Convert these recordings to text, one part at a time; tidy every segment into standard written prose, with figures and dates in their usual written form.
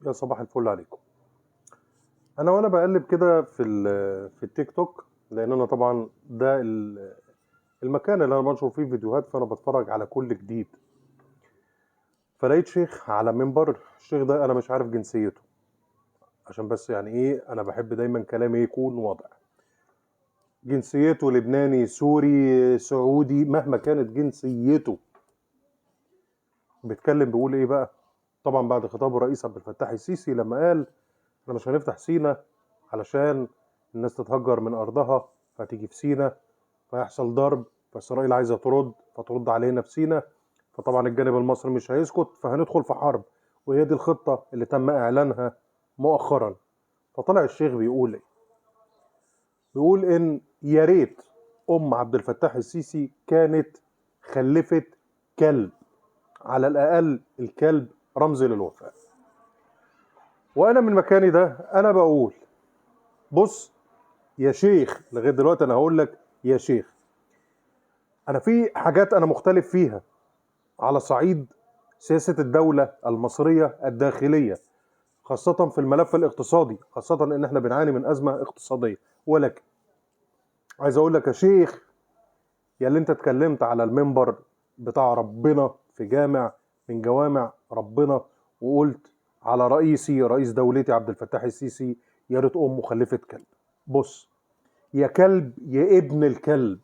يا صباح الفل عليكم. وانا بقلب كده في التيك توك، لان انا طبعا ده المكان اللي انا بنشر فيه فيديوهات، فانا بتفرج على كل جديد. فلقيت شيخ على منبر. الشيخ ده انا مش عارف جنسيته، عشان بس يعني ايه، انا بحب دايما كلامي يكون واضح. جنسيته لبناني، سوري، سعودي، مهما كانت جنسيته. بيتكلم بيقول ايه بقى؟ طبعا بعد خطاب الرئيس عبد الفتاح السيسي لما قال احنا مش هنفتح سينا علشان الناس تتهجر من ارضها فتيجي في سينا فيحصل ضرب، فاسرائيل عايزه فترد علينا في سينا، فطبعا الجانب المصري مش هيسكت، فهندخل في حرب. وهي دي الخطه اللي تم اعلانها مؤخرا. فطلع الشيخ بيقول ايه؟ بيقول ان يا ريت عبد الفتاح السيسي كانت خلفت كلب، على الاقل الكلب رمز للوفاء. وانا من مكاني ده انا بقول بص يا شيخ، لغايه دلوقتي انا هقول لك يا شيخ، انا في حاجات انا مختلف فيها على صعيد سياسه الدوله المصريه الداخليه، خاصه في الملف الاقتصادي، خاصه ان احنا بنعاني من ازمه اقتصاديه. ولكن عايز اقول لك يا شيخ، يا اللي انت اتكلمت على المنبر بتاع ربنا في جامع من جوامع ربنا، وقلت على رئيس دولتي عبد الفتاح السيسي يا ريت امه خلفت كلب. بص يا كلب يا ابن الكلب،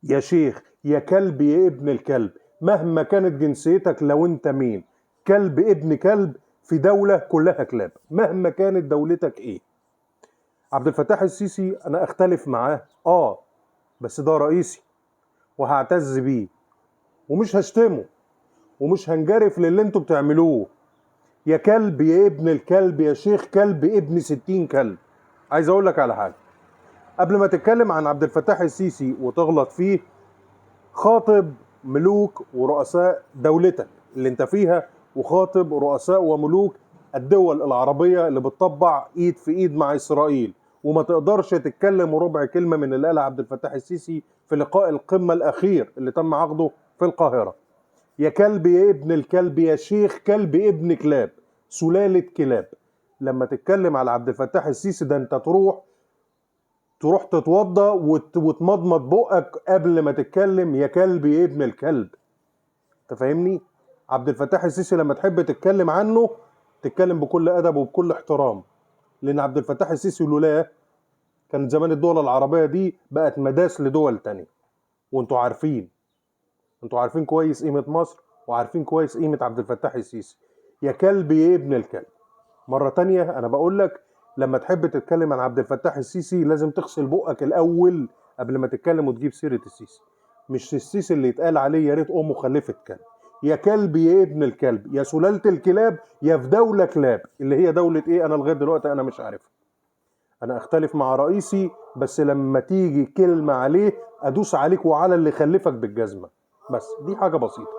يا شيخ يا كلب يا ابن الكلب، مهما كانت جنسيتك، لو انت مين، كلب ابن كلب في دولة كلها كلاب، مهما كانت دولتك ايه. عبد الفتاح السيسي انا اختلف معاه بس ده رئيسي وهعتز بيه، ومش هشتمه ومش هنجرف للي انتوا بتعملوه. يا كلب يا ابن الكلب يا شيخ، كلب ابن 60 كلب. عايز اقول لك على حاجة، قبل ما تتكلم عن عبد الفتاح السيسي وتغلط فيه، خاطب ملوك ورؤساء دولتك اللي انت فيها، وخاطب رؤساء وملوك الدول العربية اللي بتطبع ايد في ايد مع اسرائيل، وما تقدرش تتكلم ربع كلمة من اللي قالها عبد الفتاح السيسي في لقاء القمة الاخير اللي تم عقده في القاهرة. يا كلب يا ابن الكلب يا شيخ، كلب ابن كلاب، سلالة كلاب. لما تتكلم على عبد الفتاح السيسي ده انت تروح تتوضى وتمضمض بقك قبل ما تتكلم. يا كلب يا ابن الكلب، انت فاهمني؟ عبد الفتاح السيسي لما تحب تتكلم عنه تتكلم بكل ادب وبكل احترام، لان عبد الفتاح السيسي لولاه كان زمان الدول العربيه دي بقت مداس لدول تانية. وانتوا عارفين كويس قيمه مصر، وعارفين كويس قيمه عبد الفتاح السيسي. يا كلب يا ابن الكلب. مرة تانية أنا بقول لك، لما تحب تتكلم عن عبد الفتاح السيسي لازم تغسل بقك الأول قبل ما تتكلم وتجيب سيرة السيسي. مش السيسي اللي يتقال عليه يا ريت أمه خلفت كلب. يا كلب يا ابن الكلب يا سلالة الكلاب، يا في دولة كلاب، اللي هي دولة إيه أنا لغاية دلوقتي أنا مش عارفها. أنا أختلف مع رئيسي، بس لما تيجي كلمة عليه أدوس عليك وعلى اللي خلفك بالجزمة. بس دي حاجة بسيطة.